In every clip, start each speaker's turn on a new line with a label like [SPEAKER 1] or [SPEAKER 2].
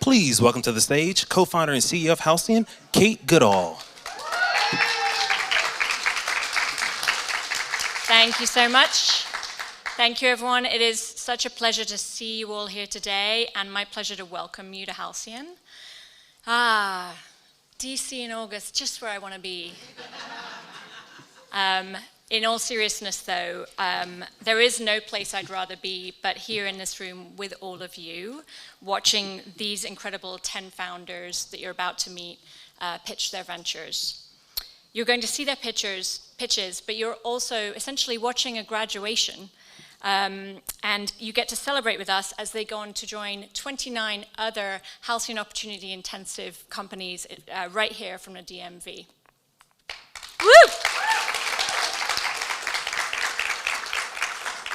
[SPEAKER 1] please welcome to the stage co-founder and CEO of Halcyon, Kate Goodall.
[SPEAKER 2] Thank you so much. Thank you, everyone. It is such a pleasure to see you all here today, and my pleasure to welcome you to Halcyon. DC in August, just where I want to be. In all seriousness, though, there is no place I'd rather be but here in this room with all of you, watching these incredible 10 founders that you're about to meet pitch their ventures. You're going to see their pitches, but you're also essentially watching a graduation, and you get to celebrate with us as they go on to join 29 other Halcyon Opportunity Intensive companies right here from the DMV. Woo!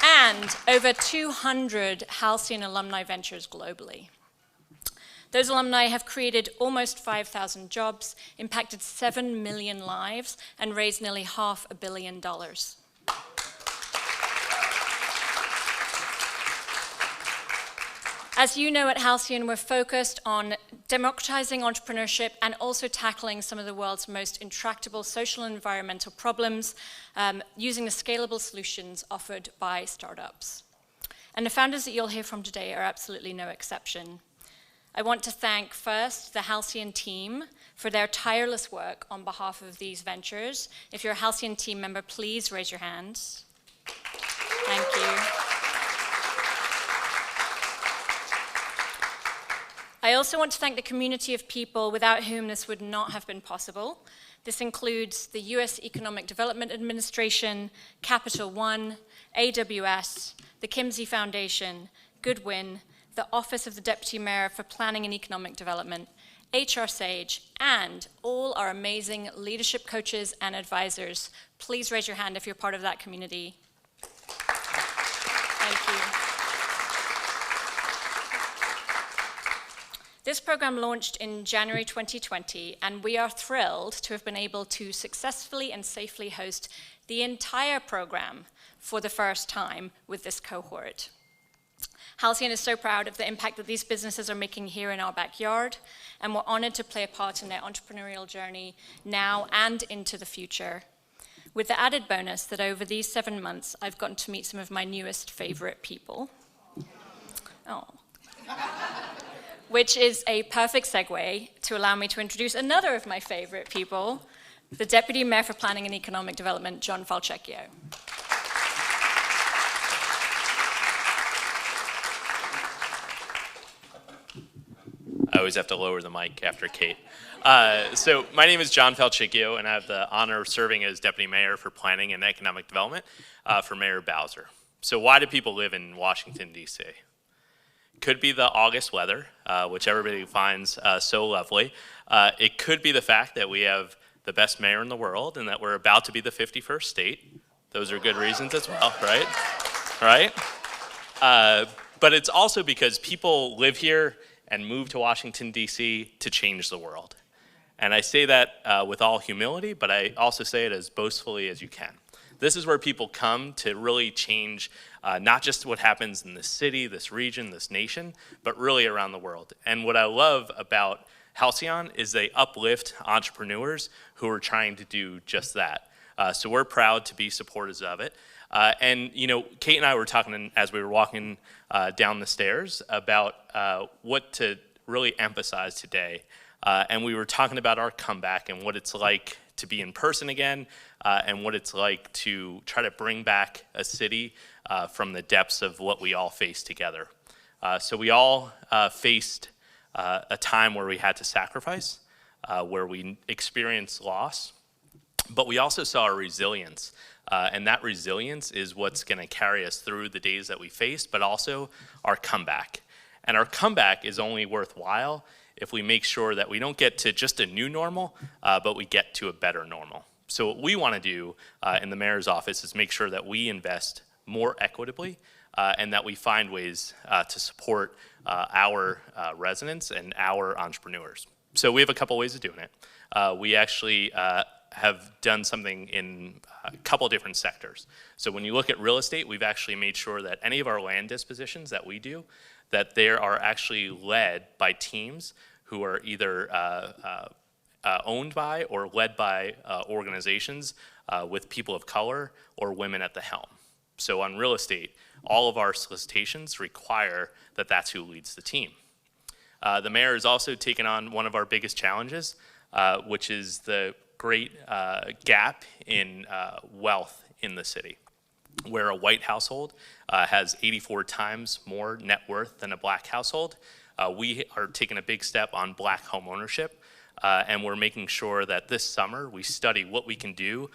[SPEAKER 2] And over 200 Halcyon alumni ventures globally. Those alumni have created almost 5,000 jobs, impacted 7 million lives, and raised nearly $500 million. As you know, at Halcyon, we're focused on democratizing entrepreneurship and also tackling some of the world's most intractable social and environmental problems using the scalable solutions offered by startups. And the founders that you'll hear from today are absolutely no exception. I want to thank first the Halcyon team for their tireless work on behalf of these ventures. If you're a Halcyon team member, please raise your hands. Thank you. I also want to thank the community of people without whom this would not have been possible. This includes the US Economic Development Administration, Capital One, AWS, the Kimsey Foundation, Goodwin, the Office of the Deputy Mayor for Planning and Economic Development, HR Sage, and all our amazing leadership coaches and advisors. Please raise your hand if you're part of that community. Thank you. This program launched in January 2020, and we are thrilled to have been able to successfully and safely host the entire program for the first time with this cohort. Halcyon is so proud of the impact that these businesses are making here in our backyard, and we're honored to play a part in their entrepreneurial journey now and into the future. With the added bonus that over these 7 months, I've gotten to meet some of my newest favorite people. Oh. Which is a perfect segue to allow me to introduce another of my favorite people, the Deputy Mayor for Planning and Economic Development, John Falcecchio.
[SPEAKER 3] I always have to lower the mic after Kate. So my name is John Falcecchio, and I have the honor of serving as Deputy Mayor for Planning and Economic Development for Mayor Bowser. So why do people live in Washington, D.C.? Could be the August weather, which everybody finds so lovely. It could be the fact that we have the best mayor in the world and that we're about to be the 51st state. Those are good reasons as well, right? Right? But it's also because people live here and move to Washington, D.C. to change the world. And I say that with all humility, but I also say it as boastfully as you can. This is where people come to really change not just what happens in this city, this region, this nation, but really around the world. And what I love about Halcyon is they uplift entrepreneurs who are trying to do just that. So we're proud to be supporters of it. And you know, Kate and I were talking as we were walking down the stairs about what to really emphasize today. And we were talking about our comeback and what it's like to be in person again, and what it's like to try to bring back a city from the depths of what we all faced together. So we all faced a time where we had to sacrifice, where we experienced loss, but we also saw our resilience. And that resilience is what's going to carry us through the days that we faced, but also our comeback. And our comeback is only worthwhile if we make sure that we don't get to just a new normal, but we get to a better normal. So what we want to do in the mayor's office is make sure that we invest more equitably and that we find ways to support our residents and our entrepreneurs. So we have a couple ways of doing it. We actually have done something in a couple different sectors. So when you look at real estate, we've actually made sure that any of our land dispositions that we do, that they are actually led by teams who are either owned by or led by organizations with people of color or women at the helm. So on real estate, all of our solicitations require that that's who leads the team. The mayor has also taken on one of our biggest challenges, which is the great gap in wealth in the city, where a white household has 84 times more net worth than a black household. We are taking a big step on black home ownership, and we're making sure that this summer we study what we can do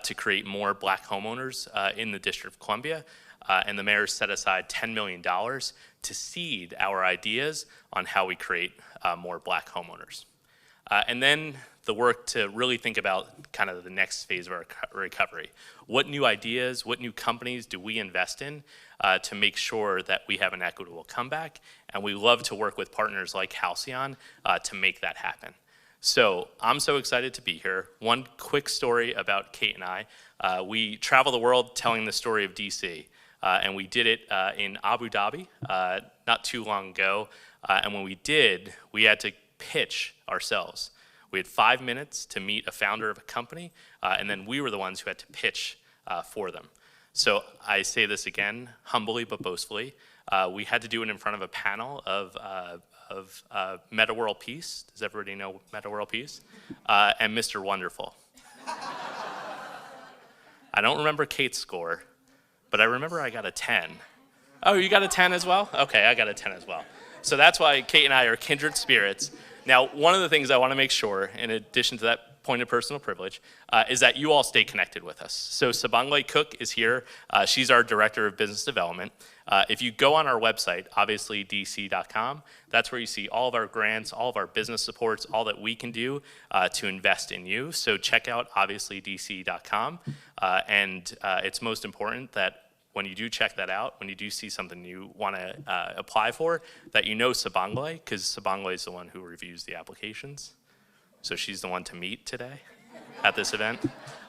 [SPEAKER 3] to create more black homeowners in the District of Columbia. And the mayor set aside $10 million to seed our ideas on how we create more black homeowners. And then the work to really think about kind of the next phase of our recovery. What new ideas, what new companies do we invest in to make sure that we have an equitable comeback? And we love to work with partners like Halcyon to make that happen. So I'm so excited to be here. One quick story about Kate and I. We travel the world telling the story of DC. And we did it in Abu Dhabi not too long ago. And when we did, we had to pitch ourselves. We had 5 minutes to meet a founder of a company, and then we were the ones who had to pitch for them. So I say this again, humbly but boastfully. We had to do it in front of a panel of Meta World Peace. Does everybody know Meta World Peace? And Mr. Wonderful. I don't remember Kate's score, but I remember I got a 10. Oh, you got a 10 as well? Okay, I got a 10 as well. So that's why Kate and I are kindred spirits. Now, one of the things I want to make sure, in addition to that point of personal privilege, is that you all stay connected with us. So Sabanglai Cook is here. She's our Director of Business Development. If you go on our website, obviouslydc.com, that's where you see all of our grants, all of our business supports, all that we can do to invest in you. So check out obviouslydc.com. And it's most important that when you do check that out, when you do see something you want to apply for, that you know Sabanglai, because Sabanglai is the one who reviews the applications. So she's the one to meet today at this event.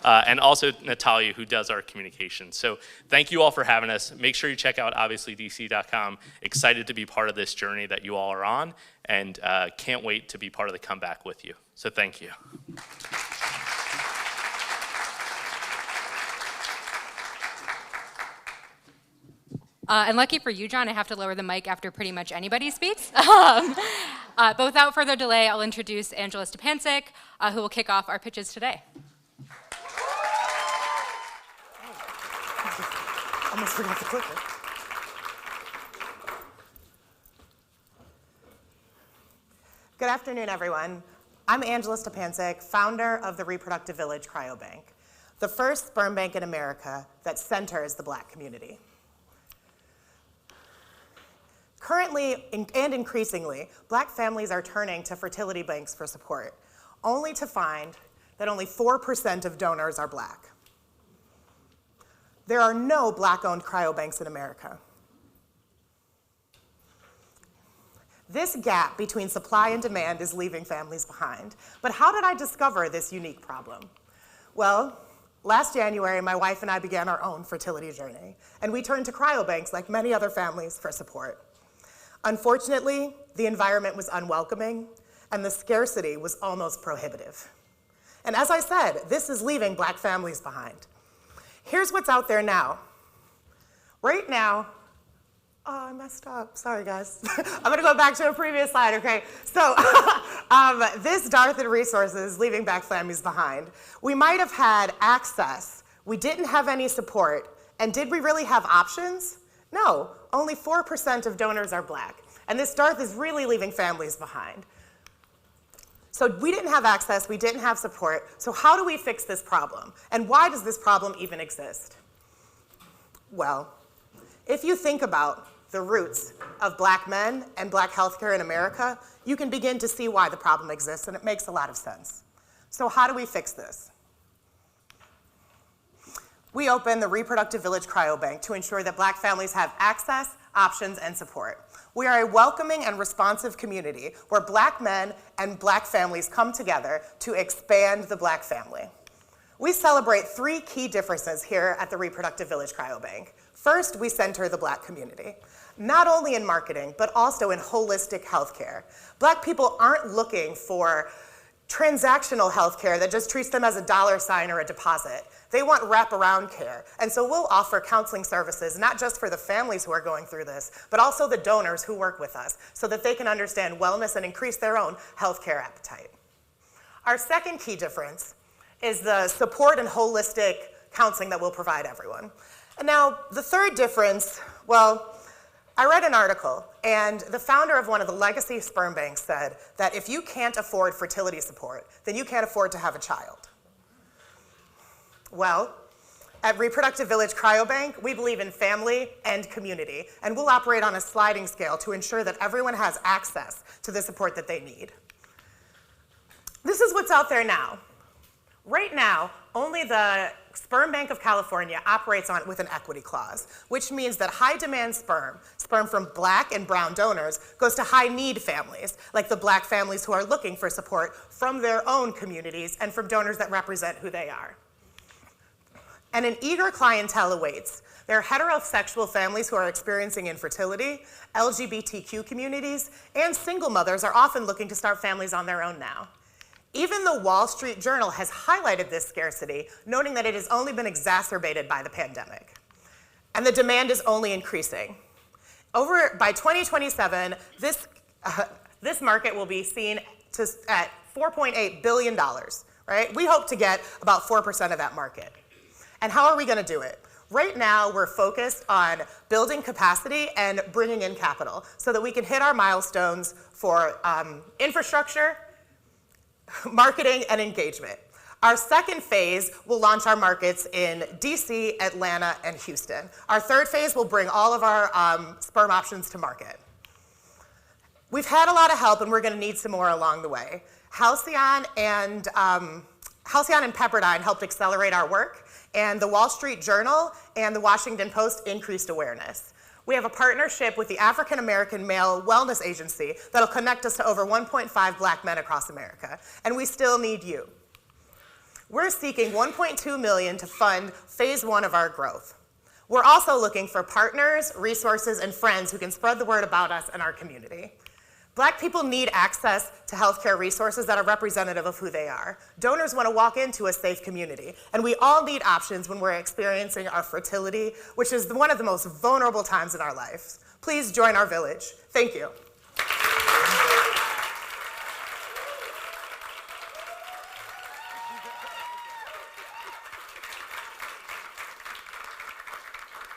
[SPEAKER 3] And also Natalia, who does our communication. So thank you all for having us. Make sure you check out obviouslydc.com. Excited to be part of this journey that you all are on, and can't wait to be part of the comeback with you. So thank you.
[SPEAKER 4] And lucky for you, John, I have to lower the mic after pretty much anybody speaks. But without further delay, I'll introduce Angela Stepancic, who will kick off our pitches today.
[SPEAKER 5] Almost forgot the clicker. Good afternoon, everyone. I'm Angela Stepancic, founder of the Reproductive Village Cryobank, the first sperm bank in America that centers the Black community. Currently, and increasingly, Black families are turning to fertility banks for support, only to find that only 4% of donors are Black. There are no Black-owned cryobanks in America. This gap between supply and demand is leaving families behind. But how did I discover this unique problem? Well, last January, my wife and I began our own fertility journey, and we turned to cryobanks like many other families for support. Unfortunately, the environment was unwelcoming, and the scarcity was almost prohibitive. And as I said, this is leaving Black families behind. Here's what's out there now. Right now, oh, I messed up. Sorry, guys. I'm going to go back to a previous slide, okay? So this dearth in resources leaving Black families behind. We might have had access. We didn't have any support. And did we really have options? No, only 4% of donors are Black. And this dearth is really leaving families behind. So we didn't have access, we didn't have support, so how do we fix this problem? And why does this problem even exist? Well, if you think about the roots of Black men and Black healthcare in America, you can begin to see why the problem exists, and it makes a lot of sense. So how do we fix this? We opened the Reproductive Village Cryobank to ensure that Black families have access, options, and support. We are a welcoming and responsive community where Black men and Black families come together to expand the Black family. We celebrate 3 key differences here at the Reproductive Village Cryobank. First, we center the Black community. not only in marketing, but also in holistic healthcare. Black people aren't looking for transactional healthcare that just treats them as a dollar sign or a deposit. They want wraparound care. And so we'll offer counseling services, not just for the families who are going through this, but also the donors who work with us, so that they can understand wellness and increase their own healthcare appetite. Our second key difference is the support and holistic counseling that we'll provide everyone. And now, the third difference, well, I read an article, and the founder of one of the legacy sperm banks said that if you can't afford fertility support, then you can't afford to have a child. Well, at Reproductive Village Cryobank, we believe in family and community, and we'll operate on a sliding scale to ensure that everyone has access to the support that they need. This is what's out there now. Right now, only the Sperm Bank of California operates with an equity clause, which means that high-demand sperm from Black and brown donors, goes to high-need families, like the Black families who are looking for support from their own communities and from donors that represent who they are. And an eager clientele awaits. There are heterosexual families who are experiencing infertility, LGBTQ communities, and single mothers are often looking to start families on their own now. Even the Wall Street Journal has highlighted this scarcity, noting that it has only been exacerbated by the pandemic. And the demand is only increasing. By 2027, this market will be seen at $4.8 billion, right? We hope to get about 4% of that market. And how are we going to do it? Right now, we're focused on building capacity and bringing in capital so that we can hit our milestones for infrastructure, marketing, and engagement. Our second phase will launch our markets in DC, Atlanta, and Houston. Our third phase will bring all of our sperm options to market. We've had a lot of help, and we're going to need some more along the way. Halcyon and Pepperdine helped accelerate our work, and the Wall Street Journal and the Washington Post increased awareness. We have a partnership with the African American Male Wellness Agency that'll connect us to over 1.5 Black men across America, and we still need you. We're seeking $1.2 million to fund phase 1 of our growth. We're also looking for partners, resources, and friends who can spread the word about us and our community. Black people need access to healthcare resources that are representative of who they are. Donors want to walk into a safe community, and we all need options when we're experiencing our fertility, which is one of the most vulnerable times in our lives. Please join our village. Thank you.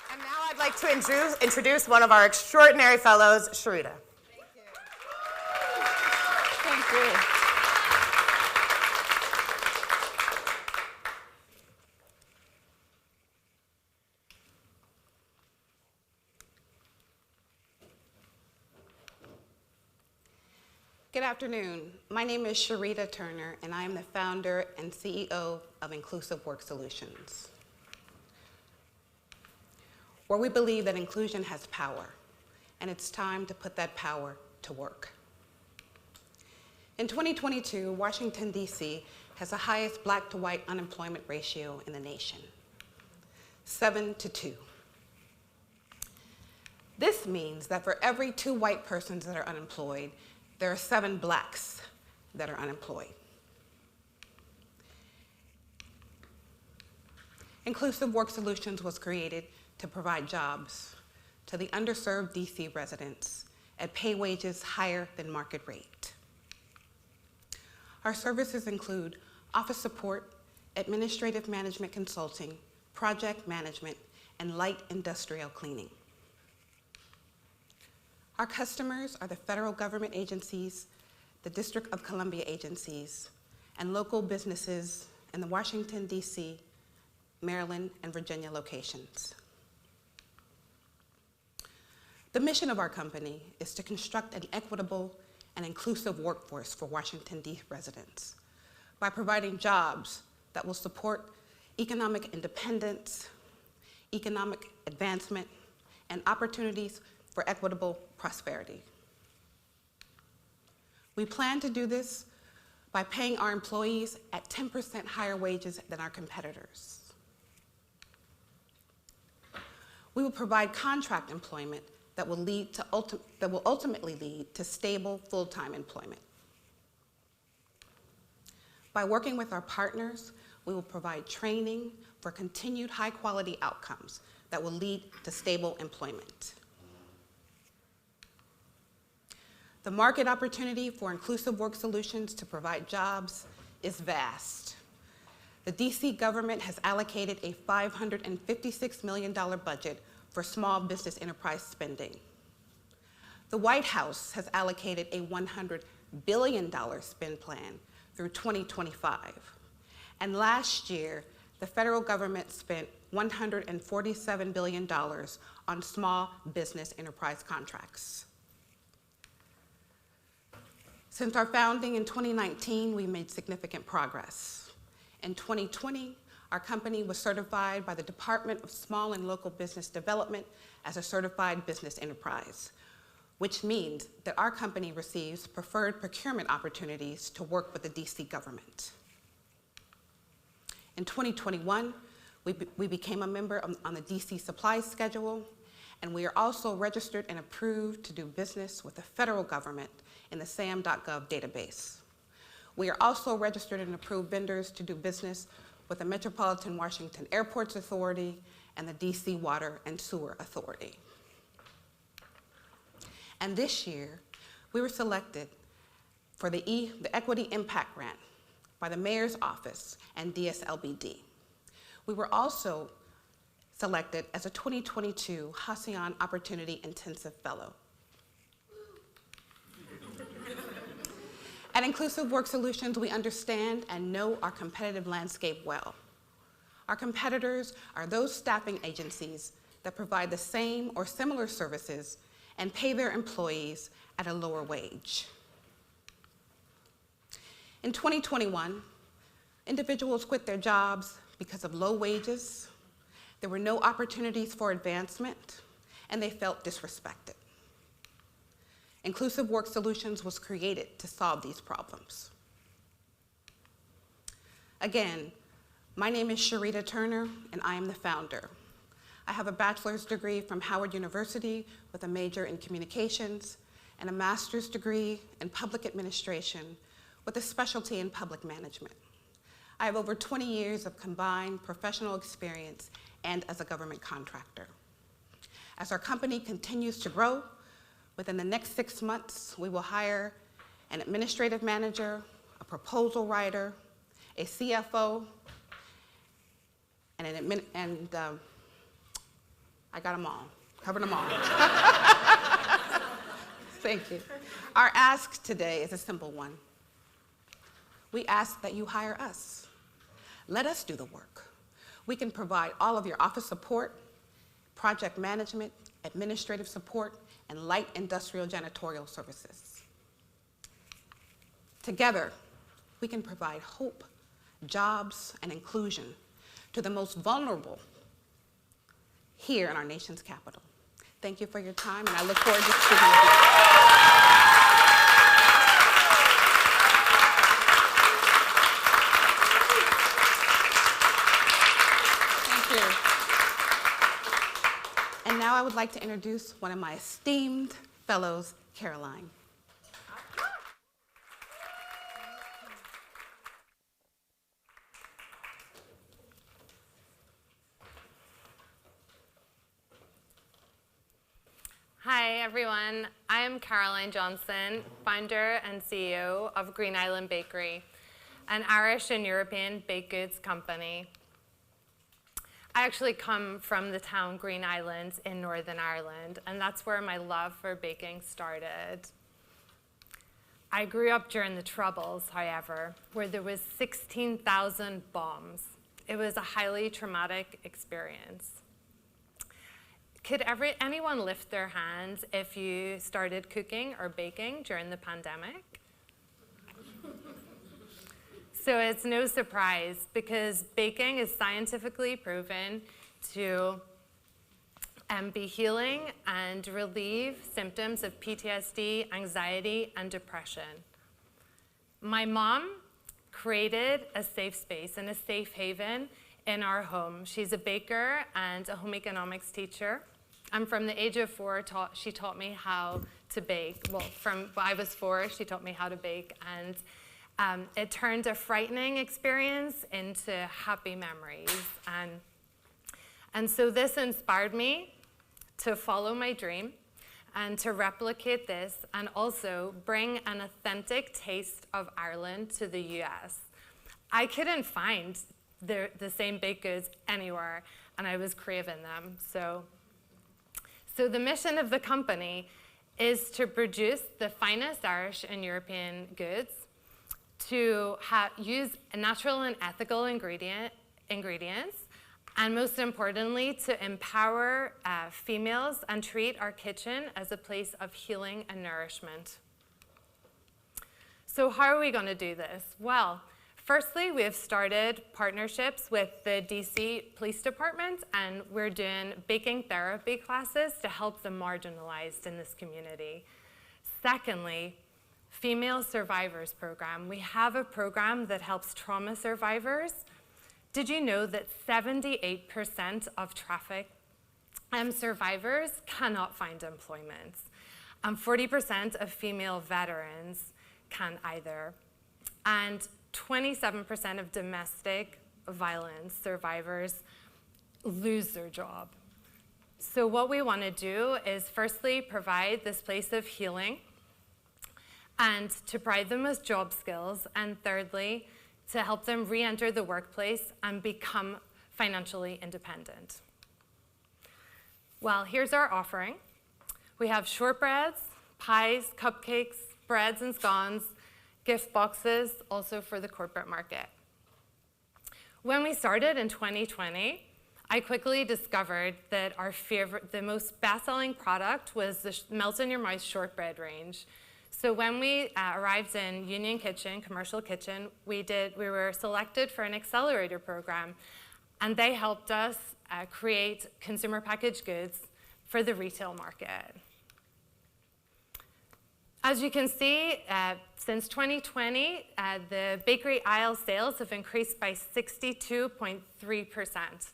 [SPEAKER 5] And now I'd like to introduce one of our extraordinary fellows, Sharita.
[SPEAKER 6] Good afternoon. My name is Sharita Turner, and I am the founder and CEO of Inclusive Work Solutions, where we believe that inclusion has power, and it's time to put that power to work. In 2022, Washington, D.C. has the highest Black to white unemployment ratio in the nation, 7-2. This means that for every 2 white persons that are unemployed, there are 7 Blacks that are unemployed. Inclusive Work Solutions was created to provide jobs to the underserved D.C. residents at pay wages higher than market rate. Our services include office support, administrative management consulting, project management, and light industrial cleaning. Our customers are the federal government agencies, the District of Columbia agencies, and local businesses in the Washington, D.C., Maryland, and Virginia locations. The mission of our company is to construct an equitable and inclusive workforce for Washington, D.C. residents by providing jobs that will support economic independence, economic advancement, and opportunities for equitable prosperity. We plan to do this by paying our employees at 10% higher wages than our competitors. We will provide contract employment that will ultimately lead to stable full-time employment. By working with our partners, we will provide training for continued high-quality outcomes that will lead to stable employment. The market opportunity for inclusive work solutions to provide jobs is vast. The DC government has allocated a $556 million budget for small business enterprise spending. The White House has allocated a $100 billion spend plan through 2025. And last year, the federal government spent $147 billion on small business enterprise contracts. Since our founding in 2019, we made significant progress. In 2020, our company was certified by the Department of Small and Local Business Development as a certified business enterprise, which means that our company receives preferred procurement opportunities to work with the DC government. In 2021, we became a member on the DC supply schedule, and we are also registered and approved to do business with the federal government in the SAM.gov database. We are also registered and approved vendors to do business with the Metropolitan Washington Airports Authority and the DC Water and Sewer Authority. And this year, we were selected for the Equity Impact Grant by the Mayor's Office and DSLBD. We were also selected as a 2022 Halcyon Opportunity Intensive Fellow. At Inclusive Work Solutions, we understand and know our competitive landscape well. Our competitors are those staffing agencies that provide the same or similar services and pay their employees at a lower wage. In 2021, individuals quit their jobs because of low wages, there were no opportunities for advancement, and they felt disrespected. Inclusive Work Solutions was created to solve these problems. Again, my name is Sharita Turner, and I am the founder. I have a bachelor's degree from Howard University with a major in communications and a master's degree in public administration with a specialty in public management. I have over 20 years of combined professional experience and as a government contractor. As our company continues to grow, within the next 6 months, we will hire an administrative manager, a proposal writer, a CFO, and I got them all, covered them all. Thank you. Our ask today is a simple one. We ask that you hire us. Let us do the work. We can provide all of your office support, project management, administrative support, and light industrial janitorial services. Together, we can provide hope, jobs, and inclusion to the most vulnerable here in our nation's capital. Thank you for your time, and I look forward to speaking with you. And now I would like to introduce one of my esteemed fellows, Caroline.
[SPEAKER 7] Hi, everyone. I am Caroline Johnson, founder and CEO of Green Island Bakery, an Irish and European baked goods company. I actually come from the town Green Island in Northern Ireland, and that's where my love for baking started. I grew up during the Troubles, however, where there was 16,000 bombs. It was a highly traumatic experience. Could anyone lift their hands if you started cooking or baking during the pandemic? So it's no surprise, because baking is scientifically proven to be healing and relieve symptoms of PTSD, anxiety, and depression. My mom created a safe space and a safe haven in our home. She's a baker and a home economics teacher And from the age of 4, she taught me how to bake. Well, from when I was 4, she taught me how to bake. And it turned a frightening experience into happy memories. And so this inspired me to follow my dream and to replicate this and also bring an authentic taste of Ireland to the US. I couldn't find the same baked goods anywhere, and I was craving them. So the mission of the company is to produce the finest Irish and European goods, to use natural and ethical ingredients, and most importantly, to empower females and treat our kitchen as a place of healing and nourishment. So how are we going to do this? Well, firstly, we have started partnerships with the DC Police Department, and we're doing baking therapy classes to help the marginalized in this community. Secondly, Female Survivors Program. We have a program that helps trauma survivors. Did you know that 78% of traffic survivors cannot find employment? 40% of female veterans can either. And 27% of domestic violence survivors lose their job. So what we want to do is firstly provide this place of healing and to provide them with job skills, and thirdly, to help them re-enter the workplace and become financially independent. Well, here's our offering. We have shortbreads, pies, cupcakes, breads and scones, gift boxes, also for the corporate market. When we started in 2020, I quickly discovered that the most best-selling product was the melt-in-your-mouth shortbread range. So when we arrived in Union Kitchen, commercial kitchen, we were selected for an accelerator program, and they helped us create consumer packaged goods for the retail market. As you can see, since 2020, the bakery aisle sales have increased by 62.3%.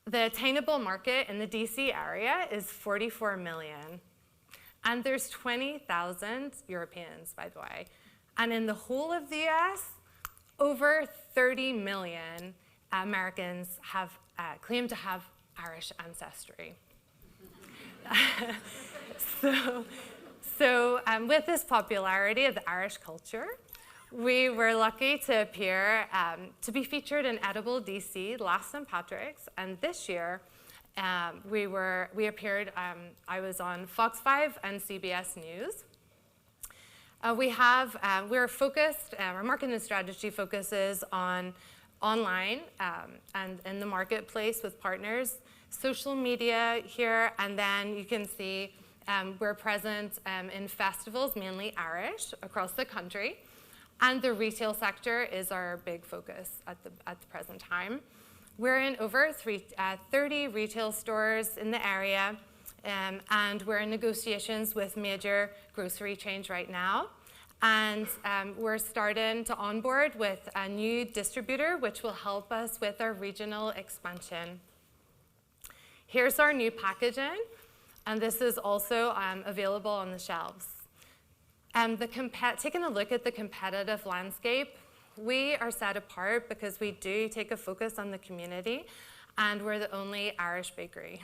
[SPEAKER 7] The attainable market in the DC area is 44 million. And there's 20,000 Europeans, by the way. And in the whole of the US, over 30 million Americans have claim to have Irish ancestry. So with this popularity of the Irish culture, we were lucky to appear, to be featured in Edible DC last St. Patrick's, and this year, we appeared, I was on Fox 5 and CBS News. We're focused, our marketing strategy focuses on online and in the marketplace with partners, social media here, and then you can see we're present in festivals, mainly Irish, across the country, and the retail sector is our big focus at the present time. We're in over 30 retail stores in the area, and we're in negotiations with major grocery chains right now. And we're starting to onboard with a new distributor, which will help us with our regional expansion. Here's our new packaging, and this is also available on the shelves. Taking a look at the competitive landscape, we are set apart because we do take a focus on the community, and we're the only Irish bakery.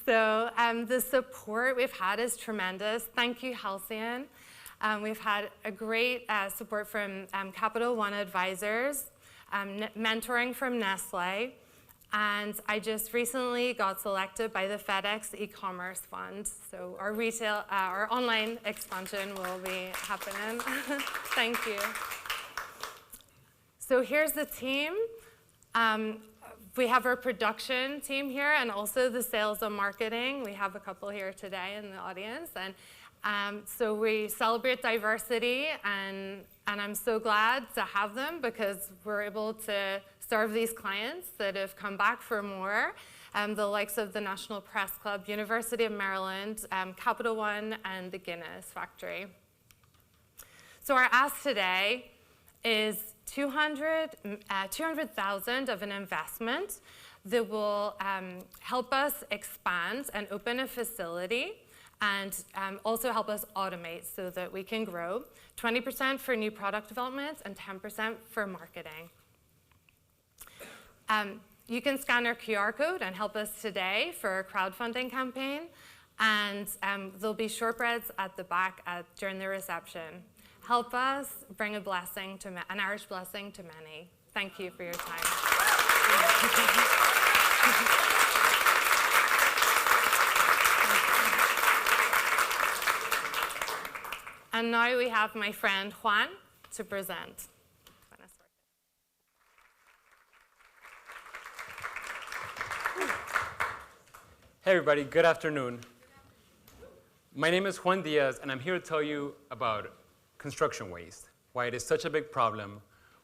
[SPEAKER 7] So the support we've had is tremendous. Thank you, Halcyon. We've had a great support from Capital One Advisors, mentoring from Nestle, and I just recently got selected by the FedEx e-commerce fund. So our online expansion will be happening. Thank you. So here's the team. We have our production team here and also the sales and marketing. We have a couple here today in the audience. And so we celebrate diversity, and I'm so glad to have them because we're able to serve these clients that have come back for more, the likes of the National Press Club, University of Maryland, Capital One, and the Guinness Factory. So our ask today is $200,000 of an investment that will help us expand and open a facility and also help us automate so that we can grow. 20% for new product development and 10% for marketing. You can scan our QR code and help us today for a crowdfunding campaign. And there'll be shortbreads at the back during the reception. Help us bring a blessing to an Irish blessing to many. Thank you for your time. And now we have my friend Juan to present.
[SPEAKER 8] Hey everybody, good afternoon. My name is Juan Diaz, and I'm here to tell you about construction waste, why it is such a big problem,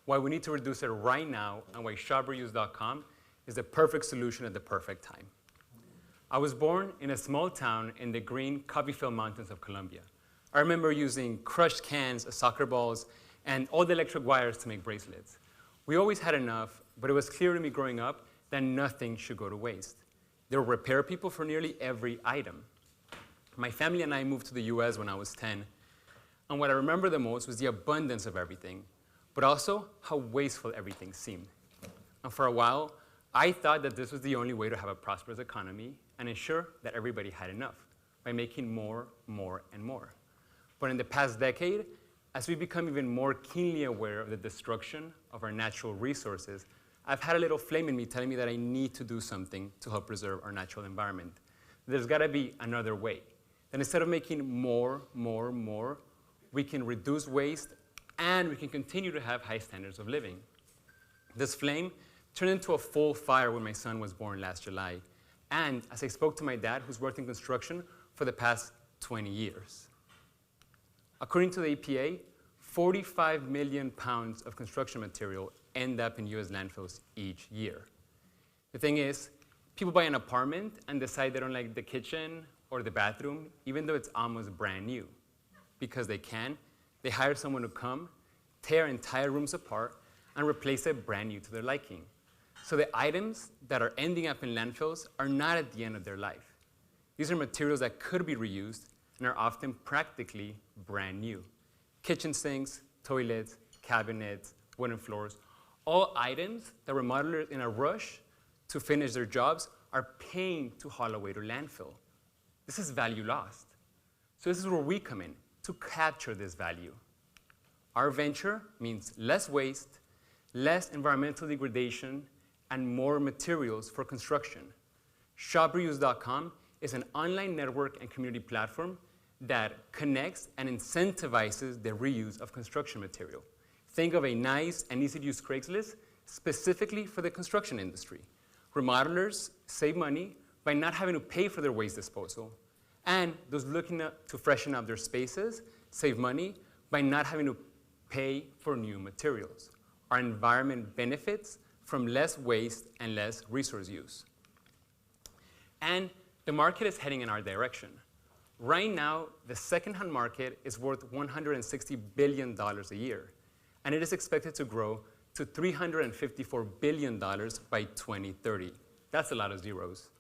[SPEAKER 8] why we need to reduce it right now, and why shopreuse.com is the perfect solution at the perfect time. I was born in a small town in the green coffee-filled mountains of Colombia. I remember using crushed cans as soccer balls and all the electric wires to make bracelets. We always had enough, but it was clear to me growing up that nothing should go to waste. There were repair people for nearly every item. My family and I moved to the US when I was 10, and what I remember the most was the abundance of everything, but also how wasteful everything seemed. And for a while, I thought that this was the only way to have a prosperous economy and ensure that everybody had enough by making more, and more. But in the past decade, as we become even more keenly aware of the destruction of our natural resources, I've had a little flame in me telling me that I need to do something to help preserve our natural environment. There's got to be another way. That instead of making more, we can reduce waste and we can continue to have high standards of living. This flame turned into a full fire when my son was born last July. And as I spoke to my dad, who's worked in construction for the past 20 years. According to the EPA, 45 million pounds of construction material end up in US landfills each year. The thing is, people buy an apartment and decide they don't like the kitchen or the bathroom, even though it's almost brand new. Because they can, they hire someone to come, tear entire rooms apart, and replace it brand new to their liking. So the items that are ending up in landfills are not at the end of their life. These are materials that could be reused and are often practically brand new. Kitchen sinks, toilets, cabinets, wooden floors, all items that remodelers in a rush to finish their jobs are paying to haul away to landfill. This is value lost. So this is where we come in, to capture this value. Our venture means less waste, less environmental degradation, and more materials for construction. ShopReuse.com is an online network and community platform that connects and incentivizes the reuse of construction material. Think of a nice and easy-to-use Craigslist specifically for the construction industry. Remodelers save money by not having to pay for their waste disposal, and those looking to freshen up their spaces save money by not having to pay for new materials. Our environment benefits from less waste and less resource use. And the market is heading in our direction. Right now, the secondhand market is worth $160 billion a year, and it is expected to grow to $354 billion by 2030. That's a lot of zeros.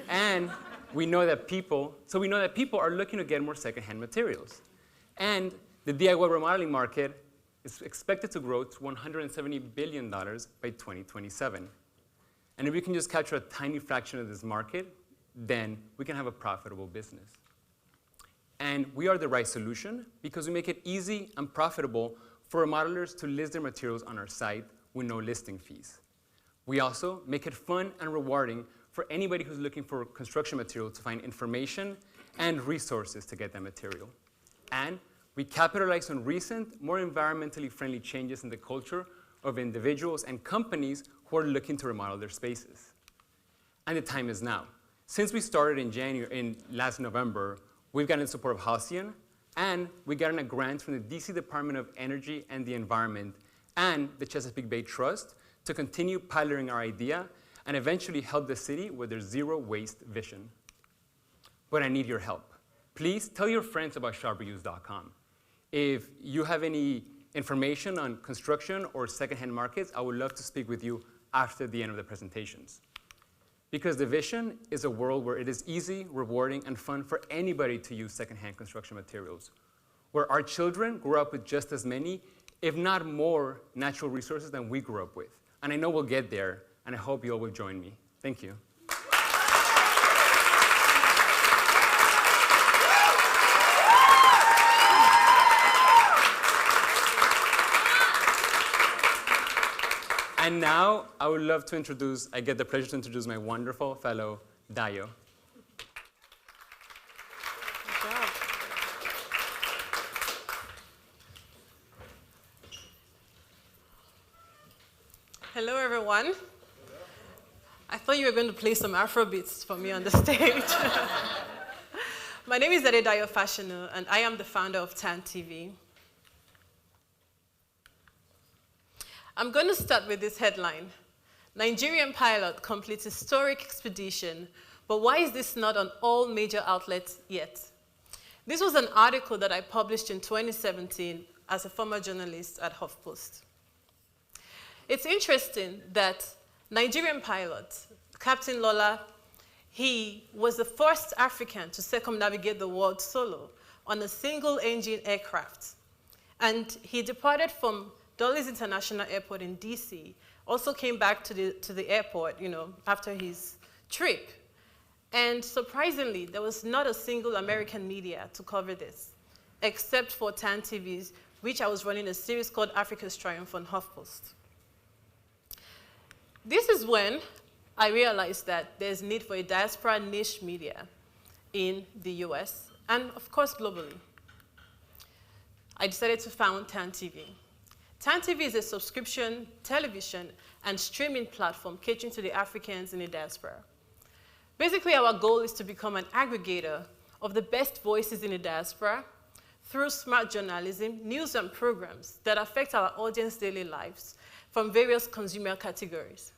[SPEAKER 8] And we know that people are looking to get more secondhand materials. And the DIY remodeling market is expected to grow to $170 billion by 2027. And if we can just capture a tiny fraction of this market, then we can have a profitable business. And we are the right solution because we make it easy and profitable for remodelers to list their materials on our site with no listing fees. We also make it fun and rewarding for anybody who's looking for construction material to find information and resources to get that material. And we capitalize on recent, more environmentally friendly changes in the culture of individuals and companies who are looking to remodel their spaces. And the time is now. Since we started in last November, we've gotten support of Halcyon, and we gotten a grant from the DC Department of Energy and the Environment and the Chesapeake Bay Trust to continue piloting our idea and eventually help the city with their zero waste vision. But I need your help. Please tell your friends about ShopReuse.com. If you have any information on construction or secondhand markets, I would love to speak with you after the end of the presentations. Because the vision is a world where it is easy, rewarding, and fun for anybody to use secondhand construction materials, where our children grow up with just as many, if not more, natural resources than we grew up with. And I know we'll get there, and I hope you all will join me. Thank you. And now, I would love to introduce, I get the pleasure to introduce my wonderful fellow, Dayo.
[SPEAKER 9] Good job. Hello, everyone. I thought you were going to play some Afro beats for me on the stage. My name is Dayo Fashanu, and I am the founder of TAN TV. I'm going to start with this headline. Nigerian pilot completes historic expedition, but why is this not on all major outlets yet? This was an article that I published in 2017 as a former journalist at HuffPost. It's interesting that Nigerian pilot, Captain Lola, he was the first African to circumnavigate the world solo on a single-engine aircraft. And he departed from Dulles International Airport in DC, also came back to the airport, after his trip. And surprisingly, there was not a single American media to cover this, except for TAN TV's, which I was running a series called Africa's Triumph on HuffPost. This is when I realized that there's need for a diaspora niche media in the US, and of course, globally. I decided to found TAN TV. TAN TV is a subscription television and streaming platform catering to the Africans in the diaspora. Basically, our goal is to become an aggregator of the best voices in the diaspora through smart journalism, news and programs that affect our audience daily lives from various consumer categories.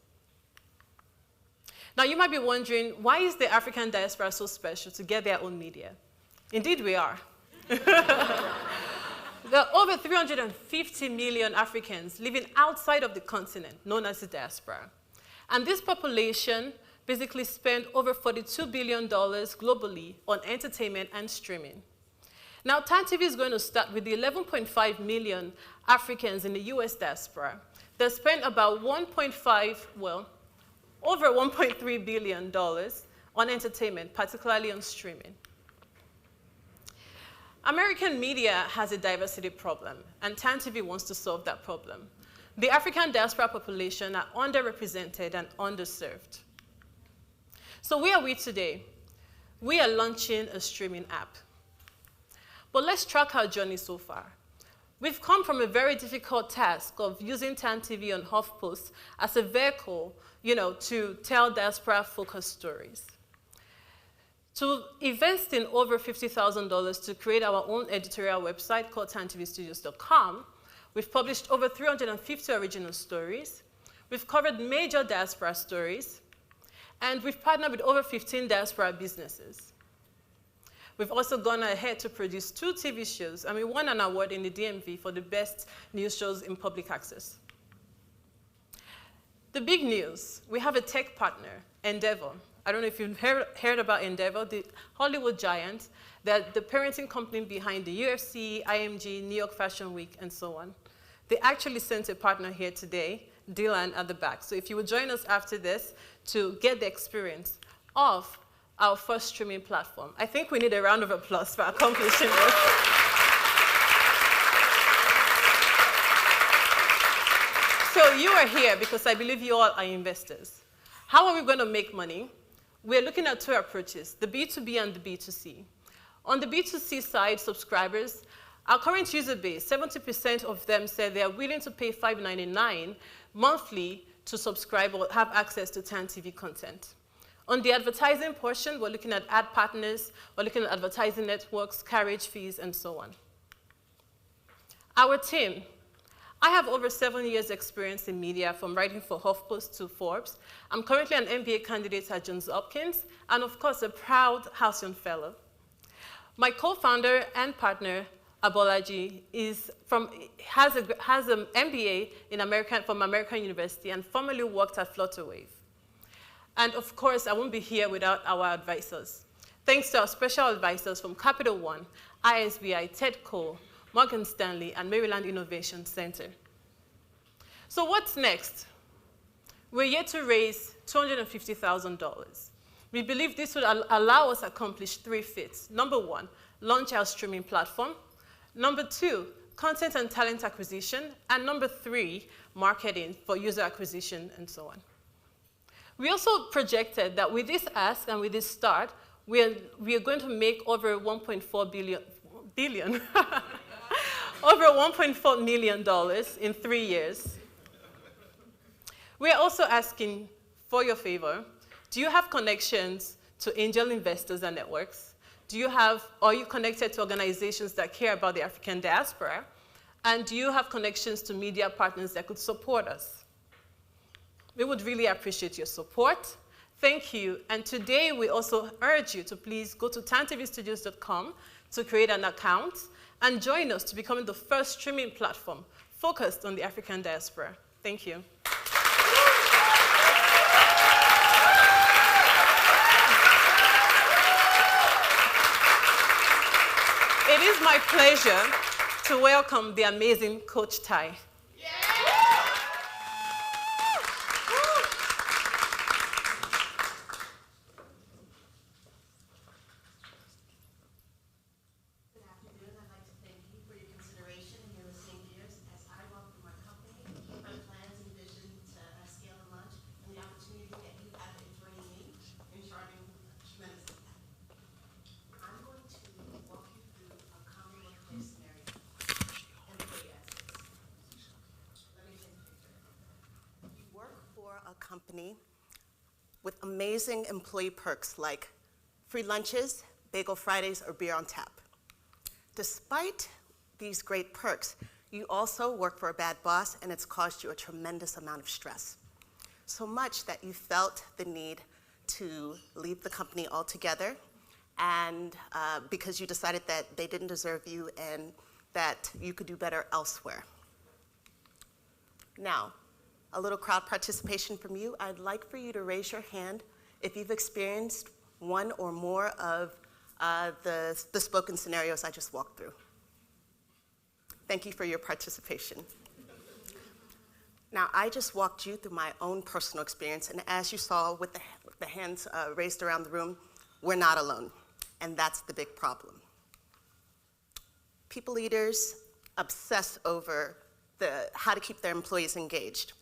[SPEAKER 9] Now, you might be wondering, why is the African diaspora so special to get their own media? Indeed, we are. There are over 350 million Africans living outside of the continent, known as the diaspora. And this population basically spent over $42 billion globally on entertainment and streaming. Now, TAN TV is going to start with the 11.5 million Africans in the US diaspora that spent about over $1.3 billion on entertainment, particularly on streaming. American media has a diversity problem, and TAN TV wants to solve that problem. The African diaspora population are underrepresented and underserved. So where are we today? We are launching a streaming app. But let's track our journey so far. We've come from a very difficult task of using TAN TV on HuffPost as a vehicle, to tell diaspora-focused stories, to invest in over $50,000 to create our own editorial website called tantvstudios.com. We've published over 350 original stories. We've covered major diaspora stories. And we've partnered with over 15 diaspora businesses. We've also gone ahead to produce 2 TV shows, and we won an award in the DMV for the best news shows in public access. The big news, we have a tech partner, Endeavor. I don't know if you've heard about Endeavor, the Hollywood giant, that the parenting company behind the UFC, IMG, New York Fashion Week, and so on. They actually sent a partner here today, Dylan at the back. So if you would join us after this to get the experience of our first streaming platform. I think we need a round of applause for accomplishing this. So you are here because I believe you all are investors. How are we going to make money? We're looking at 2 approaches, the B2B and the B2C. On the B2C side, subscribers, our current user base, 70% of them said they are willing to pay $5.99 monthly to subscribe or have access to TAN TV content. On the advertising portion, we're looking at ad partners, we're looking at advertising networks, carriage fees, and so on. Our team. I have over 7 years experience in media, from writing for HuffPost to Forbes. I'm currently an MBA candidate at Johns Hopkins, and of course, a proud Halcyon fellow. My co-founder and partner, Abolaji, has an MBA from American University and formerly worked at Flutterwave. And of course, I won't be here without our advisors. Thanks to our special advisors from Capital One, ISBI, TEDCO, Morgan Stanley, and Maryland Innovation Center. So what's next? We're yet to raise $250,000. We believe this would allow us to accomplish 3 feats. Number 1, launch our streaming platform. Number 2, content and talent acquisition. And number 3, marketing for user acquisition and so on. We also projected that with this ask and with this start, we are going to make over $1.4 billion over $1.4 million in 3 years. We are also asking for your favor. Do you have connections to angel investors and networks? Are you connected to organizations that care about the African diaspora? And do you have connections to media partners that could support us? We would really appreciate your support. Thank you. And today we also urge you to please go to tantvstudios.com to create an account and join us to become the first streaming platform focused on the African diaspora. Thank you. It is my pleasure to welcome the amazing Coach Ty.
[SPEAKER 5] Company with amazing employee perks like free lunches, bagel Fridays, or beer on tap. Despite these great perks, you also work for a bad boss and it's caused you a tremendous amount of stress. So much that you felt the need to leave the company altogether and because you decided that they didn't deserve you and that you could do better elsewhere. Now, a little crowd participation from you. I'd like for you to raise your hand if you've experienced one or more of the spoken scenarios I just walked through. Thank you for your participation. Now, I just walked you through my own personal experience, and as you saw with the hands raised around the room, we're not alone, and that's the big problem. People leaders obsess over how to keep their employees engaged.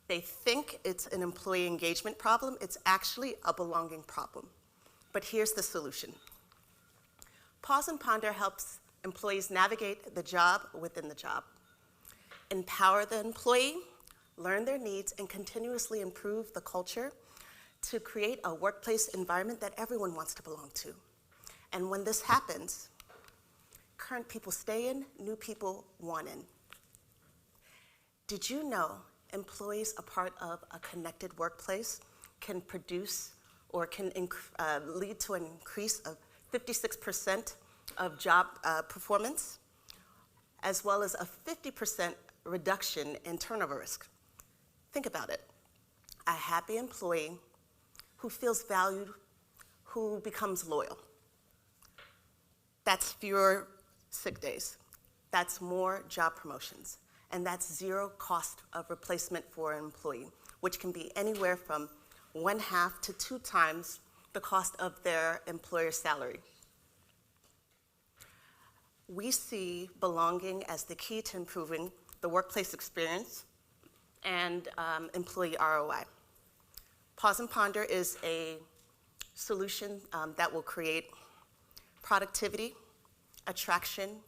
[SPEAKER 5] They think it's an employee engagement problem. It's actually a belonging problem. But here's the solution. Pause and Ponder helps employees navigate the job within the job, empower the employee, learn their needs, and continuously improve the culture to create a workplace environment that everyone wants to belong to. And when this happens, current people stay in, new people want in. Did you know employees a part of a connected workplace can produce or can lead to an increase of 56% of job performance, as well as a 50% reduction in turnover risk? Think about it. A happy employee who feels valued, who becomes loyal. That's fewer sick days. That's more job promotions. And that's zero cost of replacement for an employee, which can be anywhere from 1/2 to 2 times the cost of their employer's salary. We see belonging as the key to improving the workplace experience and employee ROI. Pause and Ponder is a solution that will create productivity, attraction,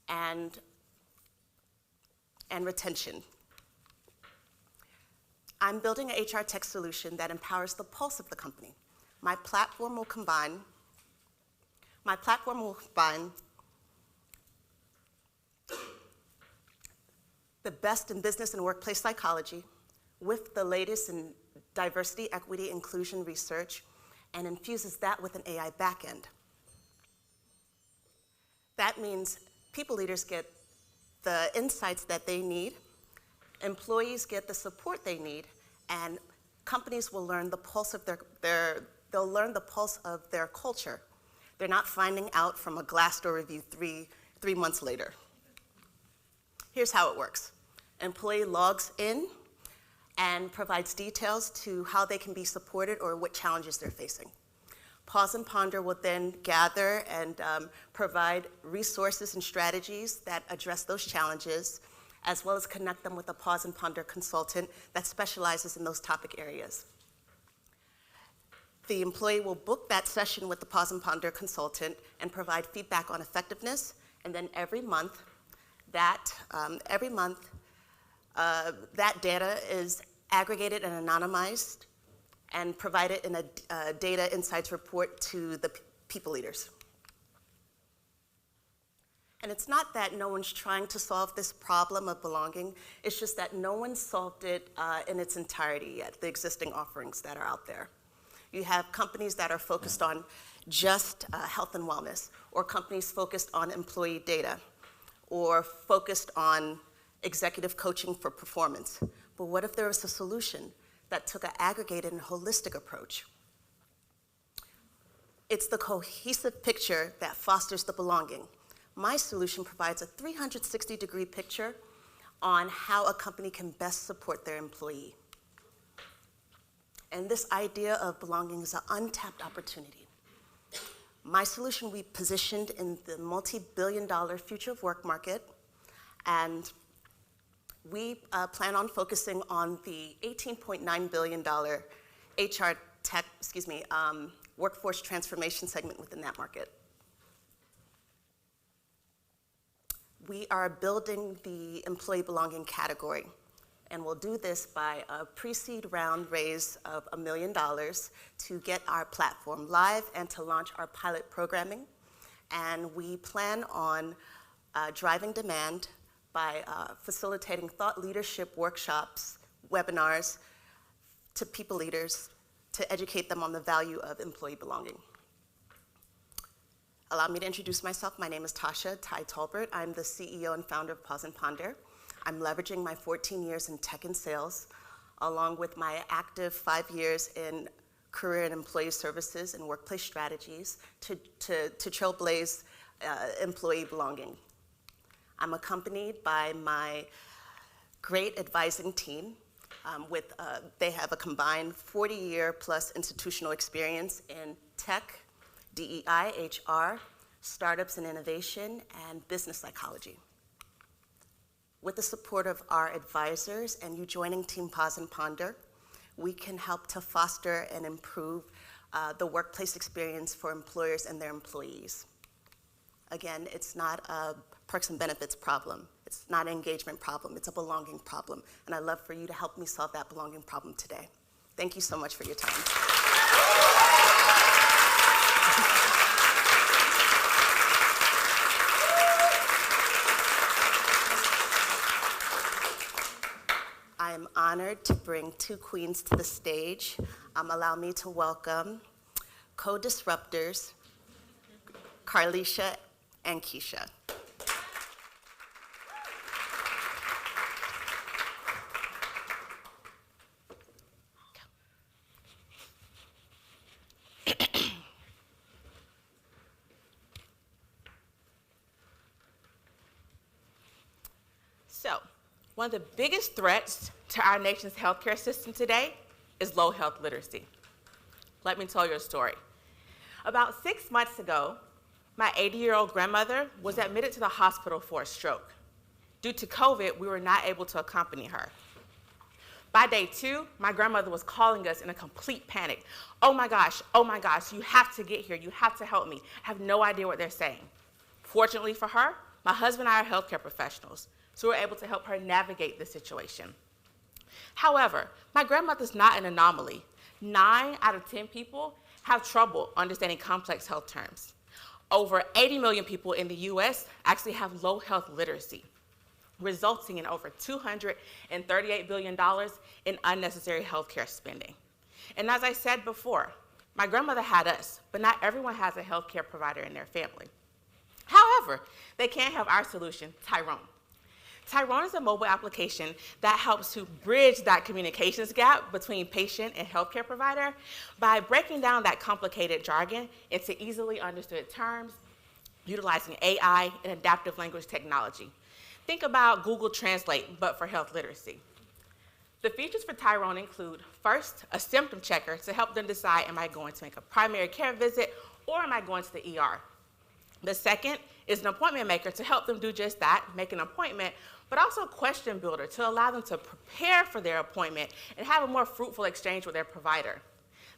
[SPEAKER 5] and retention. I'm building an HR tech solution that empowers the pulse of the company. My platform will combine the best in business and workplace psychology with the latest in diversity, equity, inclusion research, and infuses that with an AI backend. That means people leaders get the insights that they need, employees get the support they need, and companies will learn the pulse of they'll learn the pulse of their culture. They're not finding out from a Glassdoor review three months later. Here's how it works. Employee logs in and provides details to how they can be supported or what challenges they're facing. Pause and Ponder will then gather and provide resources and strategies that address those challenges, as well as connect them with a Pause and Ponder consultant that specializes in those topic areas. The employee will book that session with the Pause and Ponder consultant and provide feedback on effectiveness, and then every month, that data is aggregated and anonymized and provided in a data insights report to the people leaders. And it's not that no one's trying to solve this problem of belonging, it's just that no one's solved it in its entirety yet, the existing offerings that are out there. You have companies that are focused on just health and wellness, or companies focused on employee data, or focused on executive coaching for performance. But what if there was a solution that took an aggregated and holistic approach? It's the cohesive picture that fosters the belonging. My solution provides a 360-degree picture on how a company can best support their employee. And this idea of belonging is an untapped opportunity. My solution we positioned in the multi-billion-dollar future of work market, and we plan on focusing on the $18.9 billion HR tech, workforce transformation segment within that market. We are building the employee belonging category, and we'll do this by a pre-seed round raise of $1 million to get our platform live and to launch our pilot programming. And we plan on driving demand by facilitating thought leadership workshops, webinars to people leaders to educate them on the value of employee belonging. Allow me to introduce myself. My name is Tasha Ty Tolbert. I'm the CEO and founder of Pause and Ponder. I'm leveraging my 14 years in tech and sales, along with my active 5 years in career and employee services and workplace strategies to trailblaze employee belonging. I'm accompanied by my great advising team. They have a combined 40-year plus institutional experience in tech, DEI, HR, startups and innovation, and business psychology. With the support of our advisors and you joining Team Pause and Ponder, we can help to foster and improve the workplace experience for employers and their employees. Again, it's not a perks and benefits problem. It's not an engagement problem. It's a belonging problem. And I'd love for you to help me solve that belonging problem today. Thank you so much for your time. I am honored to bring two queens to the stage. Allow me to welcome co-disruptors, Carlisha and Keisha.
[SPEAKER 10] So, one of the biggest threats to our nation's healthcare system today is low health literacy. Let me tell you a story. About 6 months ago, my 80-year-old grandmother was admitted to the hospital for a stroke. Due to COVID, we were not able to accompany her. By day 2, my grandmother was calling us in a complete panic. Oh my gosh, you have to get here, you have to help me. I have no idea what they're saying. Fortunately for her, my husband and I are healthcare professionals, so we were able to help her navigate the situation. However, my grandmother's not an anomaly. 9 out of 10 people have trouble understanding complex health terms. Over 80 million people in the US actually have low health literacy, resulting in over $238 billion in unnecessary healthcare spending. And as I said before, my grandmother had us, but not everyone has a healthcare provider in their family. However, they can have our solution, Tyrone. Tyrone is a mobile application that helps to bridge that communications gap between patient and healthcare provider by breaking down that complicated jargon into easily understood terms, utilizing AI and adaptive language technology. Think about Google Translate, but for health literacy. The features for Tyrone include, first, a symptom checker to help them decide, am I going to make a primary care visit or am I going to the ER? The second is an appointment maker to help them do just that, make an appointment, but also a question builder to allow them to prepare for their appointment and have a more fruitful exchange with their provider.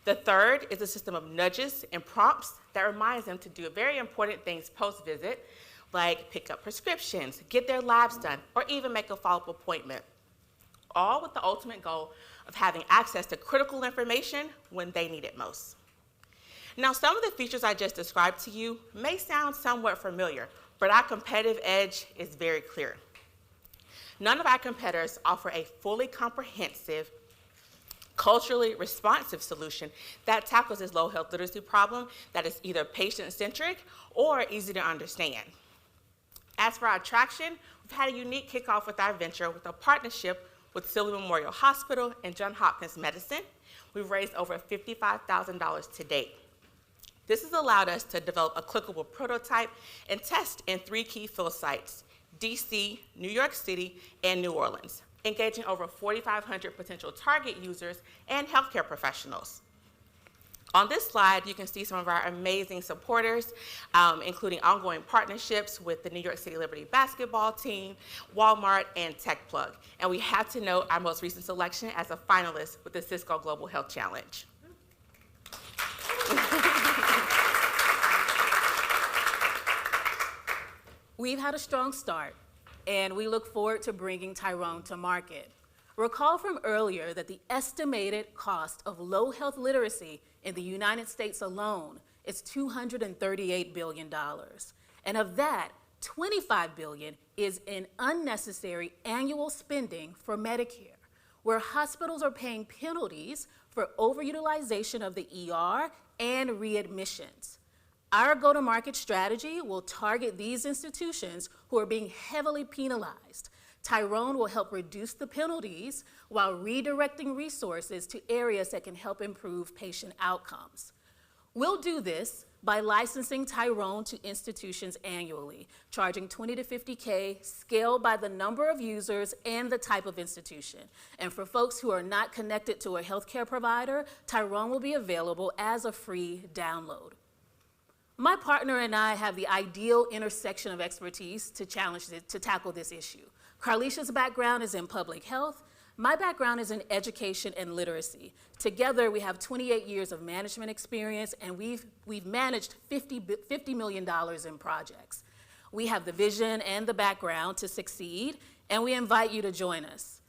[SPEAKER 10] The third is a system of nudges and prompts that reminds them to do very important things post-visit, like pick up prescriptions, get their labs done, or even make a follow-up appointment, all with the ultimate goal of having access to critical information when they need it most. Now, some of the features I just described to you may sound somewhat familiar, but our competitive edge is very clear. None of our competitors offer a fully comprehensive, culturally responsive solution that tackles this low health literacy problem that is either patient-centric or easy to understand. As for our traction, we've had a unique kickoff with our venture with a partnership with Silver Memorial Hospital and Johns Hopkins Medicine. We've raised over $55,000 to date. This has allowed us to develop a clickable prototype and test in 3 key field sites, DC, New York City, and New Orleans, engaging over 4,500 potential target users and healthcare professionals. On this slide, you can see some of our amazing supporters, including ongoing partnerships with the New York City Liberty basketball team, Walmart, and TechPlug. And we have to note our most recent selection as a finalist with the Cisco Global Health Challenge.
[SPEAKER 11] We've had a strong start, and we look forward to bringing Tyrone to market. Recall from earlier that the estimated cost of low health literacy in the United States alone is $238 billion. And of that, $25 billion is in unnecessary annual spending for Medicare, where hospitals are paying penalties for overutilization of the ER and readmissions. Our go-to-market strategy will target these institutions who are being heavily penalized. Tyrone will help reduce the penalties while redirecting resources to areas that can help improve patient outcomes. We'll do this by licensing Tyrone to institutions annually, charging $20 to $50K, scaled by the number of users and the type of institution. And for folks who are not connected to a healthcare provider, Tyrone will be available as a free download. My partner and I have the ideal intersection of expertise to tackle this issue. Carlicia's background is in public health. My background is in education and literacy. Together, we have 28 years of management experience, and we've managed $50 million in projects. We have the vision and the background to succeed, and we invite you to join us.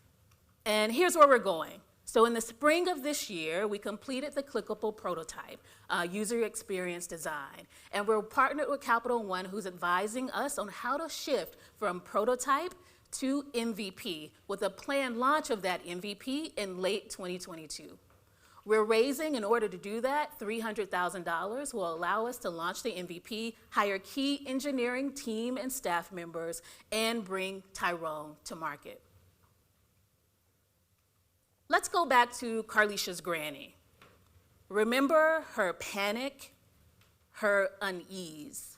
[SPEAKER 11] And here's where we're going. So in the spring of this year, we completed the clickable prototype, user experience design. And we're partnered with Capital One, who's advising us on how to shift from prototype to MVP, with a planned launch of that MVP in late 2022. We're raising, in order to do that, $300,000 will allow us to launch the MVP, hire key engineering team and staff members, and bring Tyrone to market. Let's go back to Carlicia's granny. Remember her panic, her unease.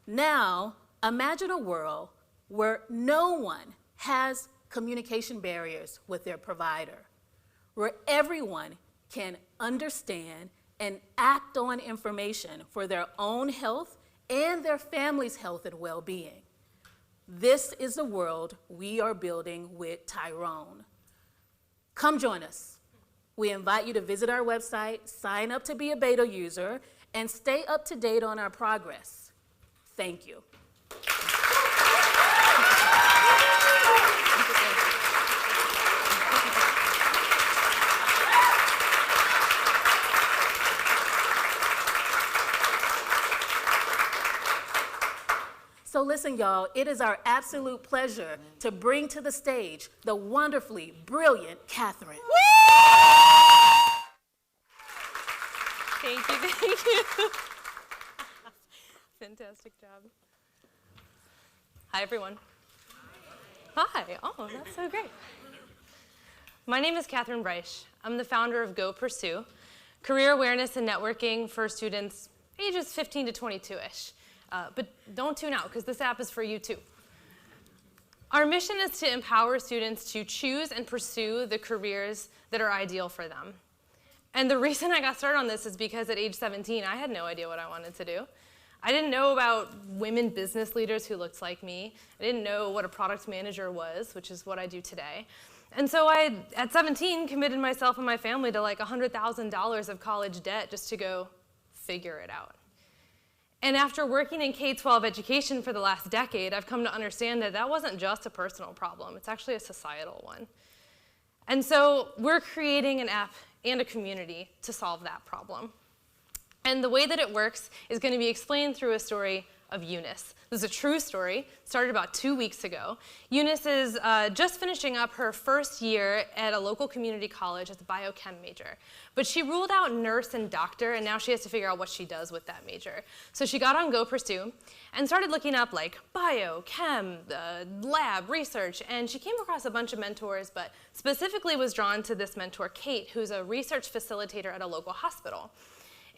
[SPEAKER 11] Now, imagine a world where no one has communication barriers with their provider, where everyone can understand and act on information for their own health and their family's health and well-being. This is the world we are building with Tyrone. Come join us. We invite you to visit our website, sign up to be a beta user, and stay up to date on our progress. Thank you. So listen, y'all, it is our absolute pleasure to bring to the stage the wonderfully brilliant Catherine.
[SPEAKER 12] Thank you, thank you. Fantastic job. Hi, everyone.
[SPEAKER 7] Hi. Oh, that's so great. My name is Catherine Breisch. I'm the founder of Go Pursue, career awareness and networking for students ages 15 to 22-ish. But don't tune out, because this app is for you too. Our mission is to empower students to choose and pursue the careers that are ideal for them. And the reason I got started on this is because at age 17, I had no idea what I wanted to do. I didn't know about women business leaders who looked like me. I didn't know what a product manager was, which is what I do today. And so I, at 17, committed myself and my family to like $100,000 of college debt just to go figure it out. And after working in K-12 education for the last decade, I've come to understand that that wasn't just a personal problem. It's actually a societal one. And so we're creating an app and a community to solve that problem. And the way that it works is going to be explained through a story of Eunice. This is a true story, started about 2 weeks ago. Eunice is just finishing up her first year at a local community college as a biochem major. But she ruled out nurse and doctor, and now she has to figure out what she does with that major. So she got on Go Pursue and started looking up like biochem, lab, research, and she came across a bunch of mentors, but specifically was drawn to this mentor, Kate, who's a research facilitator at a local hospital.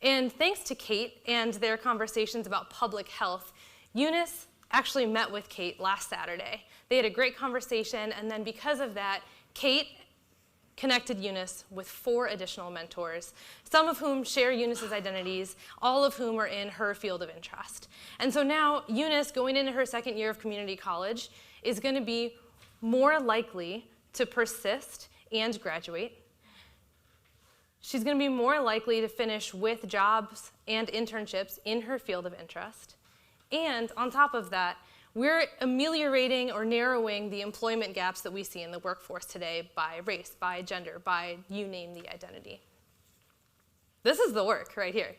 [SPEAKER 7] And thanks to Kate and their conversations about public health, Eunice actually met with Kate last Saturday. They had a great conversation, and then because of that, Kate connected Eunice with 4 additional mentors, some of whom share Eunice's identities, all of whom are in her field of interest. And so now Eunice, going into her second year of community college, is going to be more likely to persist and graduate. She's going to be more likely to finish with jobs and internships in her field of interest. And on top of that, we're ameliorating or narrowing the employment gaps that we see in the workforce today by race, by gender, by you name the identity. This is the work right here.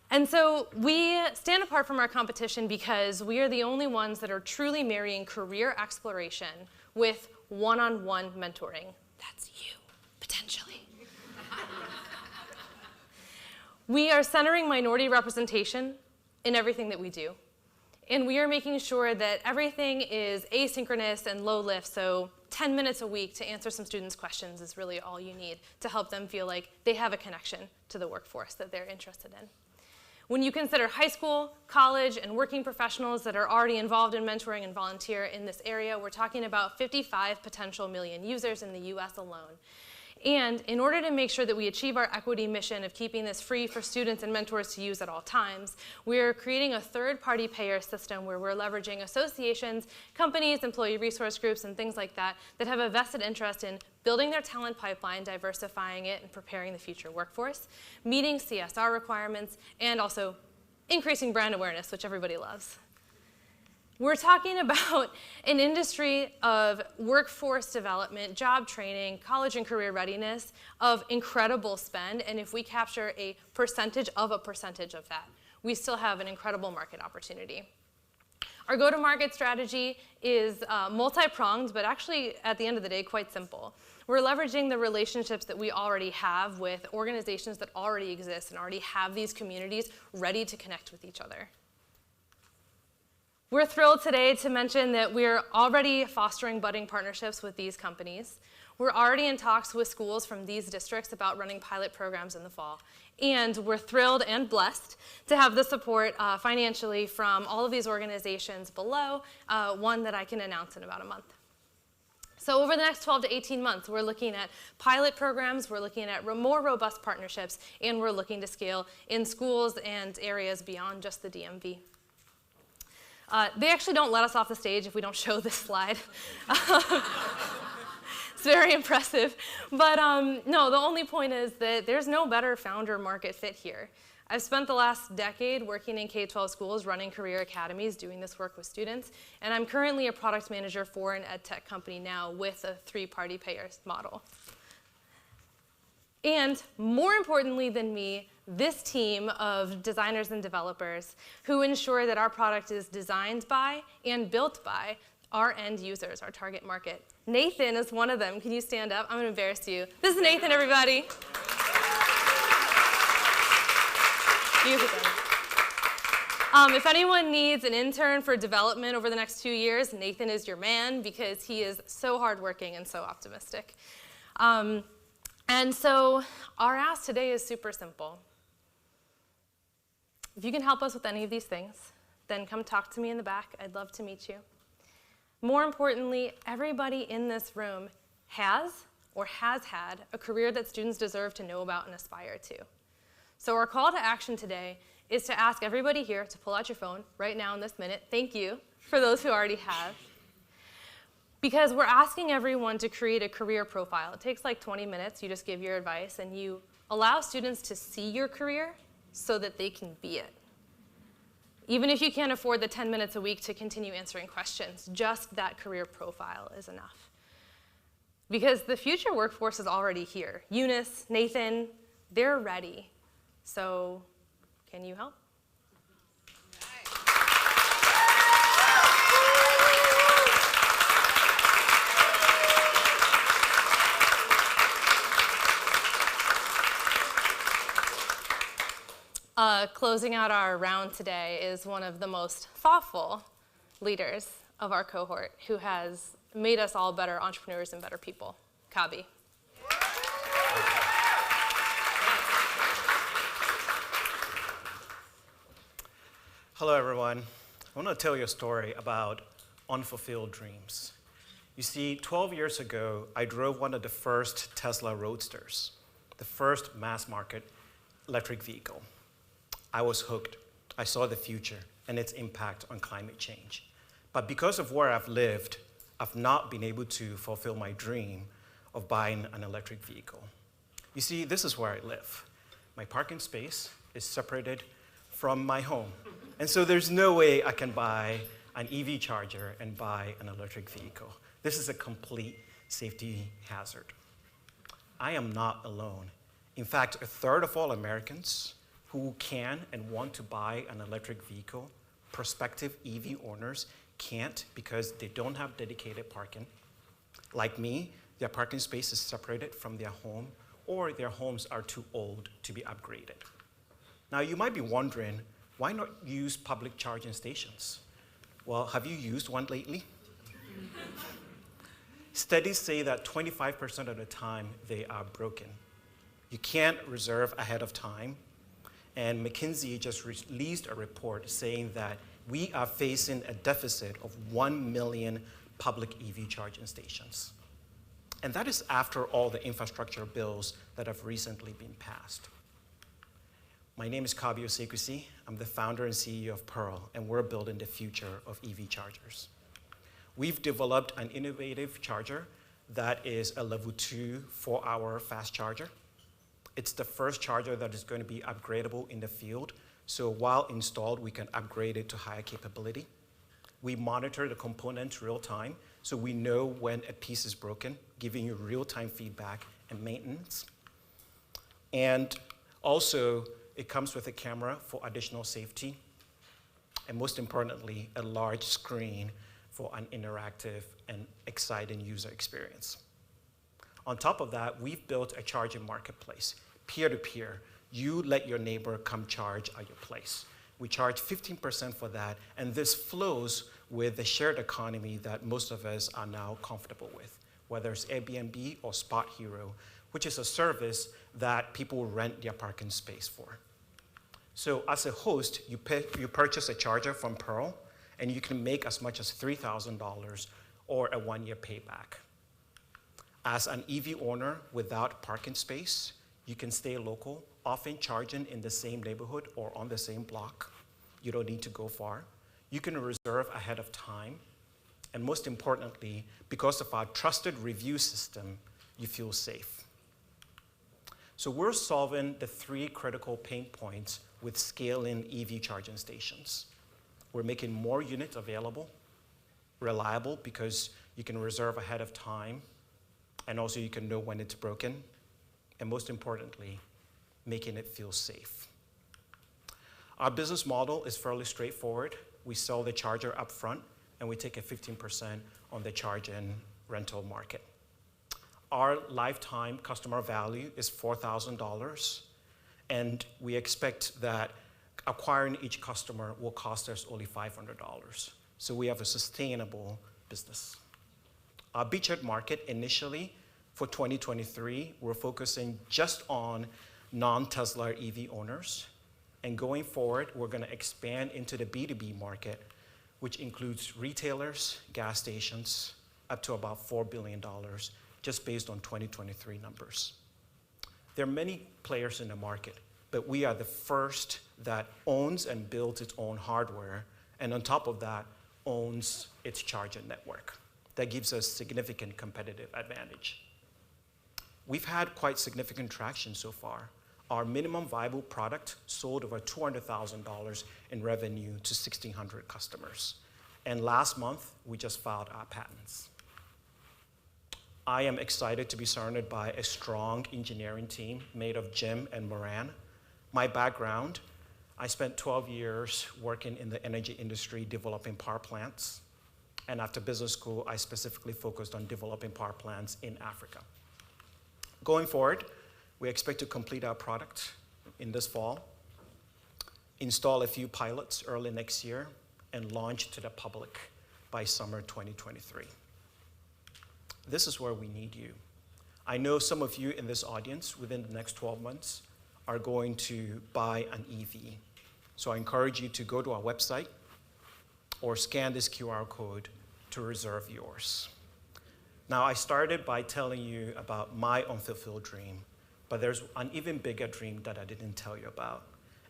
[SPEAKER 7] And so we stand apart from our competition because we are the only ones that are truly marrying career exploration with one-on-one mentoring. That's you, potentially. We are centering minority representation in everything that we do. And we are making sure that everything is asynchronous and low lift, so 10 minutes a week to answer some students' questions is really all you need to help them feel like they have a connection to the workforce that they're interested in. When you consider high school, college, and working professionals that are already involved in mentoring and volunteer in this area, we're talking about 55 potential million users in the US alone. And in order to make sure that we achieve our equity mission of keeping this free for students and mentors to use at all times, we're creating a third-party payer system where we're leveraging associations, companies, employee resource groups, and things like that that have a vested interest in building their talent pipeline, diversifying it, and preparing the future workforce, meeting CSR requirements, and also increasing brand awareness, which everybody loves. We're talking about an industry of workforce development, job training, college and career readiness of incredible spend, and if we capture a percentage of that, we still have an incredible market opportunity. Our go-to-market strategy is multi-pronged, but actually, at the end of the day, quite simple. We're leveraging the relationships that we already have with organizations that already exist and already have these communities ready to connect with each other. We're thrilled today to mention that we're already fostering budding partnerships with these companies. We're already in talks with schools from these districts about running pilot programs in the fall. And we're thrilled and blessed to have the support financially from all of these organizations below, one that I can announce in about a month. So over the next 12 to 18 months, we're looking at pilot programs, we're looking at more robust partnerships, and we're looking to scale in schools and areas beyond just the DMV. They actually don't let us off the stage if we don't show this slide. It's very impressive. But no, the only point is that there's no better founder market fit here. I've spent the last decade working in K-12 schools, running career academies, doing this work with students, and I'm currently a product manager for an ed tech company now with a three-party payers model. And more importantly than me, this team of designers and developers who ensure that our product is designed by and built by our end users, our target market. Nathan is one of them. Can you stand up? I'm going to embarrass you. This is Nathan, everybody.
[SPEAKER 12] If anyone needs an intern for development over the next 2 years, Nathan is your man because he is so hardworking and so optimistic. And so our ask today is super simple. If you can help us with any of these things, then come talk to me in the back. I'd love to meet you. More importantly, everybody in this room has or has had a career that students deserve to know about and aspire to. So our call to action today is to ask everybody here to pull out your phone right now in this minute. Thank you for those who already have. Because we're asking everyone to create a career profile. It takes like 20 minutes. You just give your advice, and you allow students to see your career so that they can be it. Even if you can't afford the 10 minutes a week to continue answering questions, just that career profile is enough. Because the future workforce is already here. Eunice, Nathan, they're ready. So can you help? Closing out our round today is one of the most thoughtful leaders of our cohort who has made us all better entrepreneurs and better people, Kabi.
[SPEAKER 13] Hello, everyone. I want to tell you a story about unfulfilled dreams. You see, 12 years ago, I drove one of the first Tesla Roadsters, the first mass market electric vehicle. I was hooked. I saw the future and its impact on climate change. But because of where I've lived, I've not been able to fulfill my dream of buying an electric vehicle. You see, this is where I live. My parking space is separated from my home. And so there's no way I can buy an EV charger and buy an electric vehicle. This is a complete safety hazard. I am not alone. In fact, a third of all Americans who can and want to buy an electric vehicle, prospective EV owners, can't because they don't have dedicated parking. Like me, their parking space is separated from their home, or their homes are too old to be upgraded. Now, you might be wondering, why not use public charging stations? Well, have you used one lately? Studies say that 25% of the time they are broken. You can't reserve ahead of time. And McKinsey just released a report saying that we are facing a deficit of 1 million public EV charging stations. And that is after all the infrastructure bills that have recently been passed. My name is Kabi Osekwesi. I'm the founder and CEO of Pearl, and we're building the future of EV chargers. We've developed an innovative charger that is a level 2 4-hour fast charger. It's the first charger that is going to be upgradable in the field, so while installed, we can upgrade it to higher capability. We monitor the components real time, so we know when a piece is broken, giving you real-time feedback and maintenance. And also, it comes with a camera for additional safety, and most importantly, a large screen for an interactive and exciting user experience. On top of that, we've built a charging marketplace, peer-to-peer. You let your neighbor come charge at your place. We charge 15% for that, and this flows with the shared economy that most of us are now comfortable with, whether it's Airbnb or Spot Hero, which is a service that people rent their parking space for. So as a host, you purchase a charger from Pearl, and you can make as much as $3,000 or a 1-year payback. As an EV owner without parking space, you can stay local, often charging in the same neighborhood or on the same block. You don't need to go far. You can reserve ahead of time. And most importantly, because of our trusted review system, you feel safe. So we're solving the 3 critical pain points with scaling EV charging stations. We're making more units available, reliable because you can reserve ahead of time, and also you can know when it's broken, and most importantly, making it feel safe. Our business model is fairly straightforward. We sell the charger up front, and we take a 15% on the charge-in rental market. Our lifetime customer value is $4,000, and we expect that acquiring each customer will cost us only $500. So we have a sustainable business. Our beachhead market initially for 2023, we're focusing just on non-Tesla EV owners. And going forward, we're going to expand into the B2B market, which includes retailers, gas stations, up to about $4 billion, just based on 2023 numbers. There are many players in the market, but we are the first that owns and builds its own hardware, and on top of that, owns its charging network. That gives us significant competitive advantage. We've had quite significant traction so far. Our minimum viable product sold over $200,000 in revenue to 1,600 customers. And last month, we just filed our patents. I am excited to be surrounded by a strong engineering team made of Jim and Moran. My background, I spent 12 years working in the energy industry developing power plants. And after business school, I specifically focused on developing power plants in Africa. Going forward, we expect to complete our product in this fall, install a few pilots early next year, and launch to the public by summer 2023. This is where we need you. I know some of you in this audience within the next 12 months are going to buy an EV. So I encourage you to go to our website or scan this QR code to reserve yours. Now, I started by telling you about my unfulfilled dream, but there's an even bigger dream that I didn't tell you about,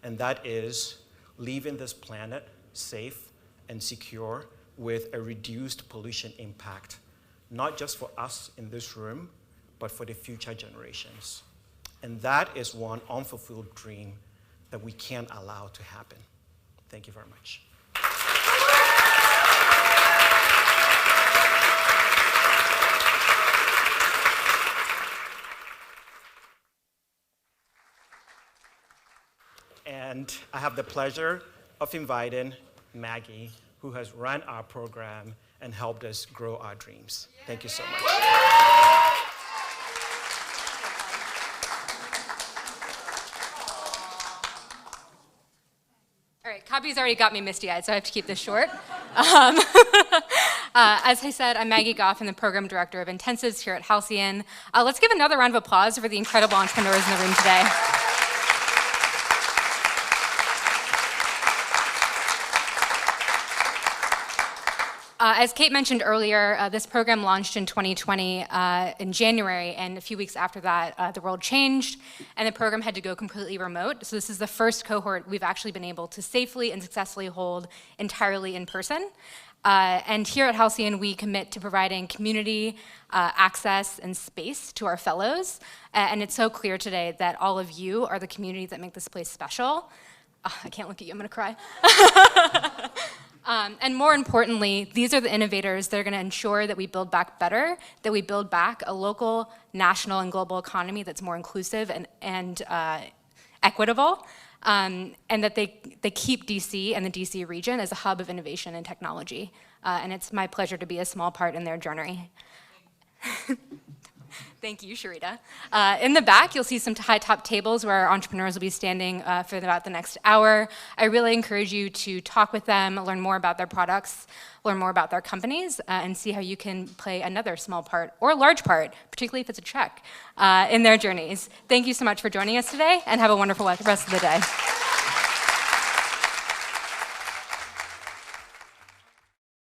[SPEAKER 13] and that is leaving this planet safe and secure with a reduced pollution impact, not just for us in this room, but for the future generations. And that is one unfulfilled dream that we can't allow to happen. Thank you very much. And I have the pleasure of inviting Maggie, who has run our program and helped us grow our dreams. Thank you so much.
[SPEAKER 4] All right, Copy's already got me misty-eyed, so I have to keep this short. As I said, I'm Maggie Goff, I'm the Program Director of Intensives here at Halcyon. Let's give another round of applause for the incredible entrepreneurs in the room today. As Kate mentioned earlier, this program launched in 2020 in January, and a few weeks after that, the world changed, and the program had to go completely remote. So this is the first cohort we've actually been able to safely and successfully hold entirely in person. And here at Halcyon, we commit to providing community, access, and space to our fellows. And it's so clear today that all of you are the community that make this place special. I can't look at you, I'm gonna cry. And more importantly, these are the innovators that are going to ensure that we build back better, that we build back a local, national, and global economy that's more inclusive and equitable, and that they keep DC and the DC region as a hub of innovation and technology. And it's my pleasure to be a small part in their journey. Thank you, Sharita. In the back, you'll see some high-top tables where our entrepreneurs will be standing for about the next hour. I really encourage you to talk with them, learn more about their products, learn more about their companies, and see how you can play another small part, or a large part, particularly if it's a check, in their journeys. Thank you so much for joining us today, and have a wonderful rest of the day.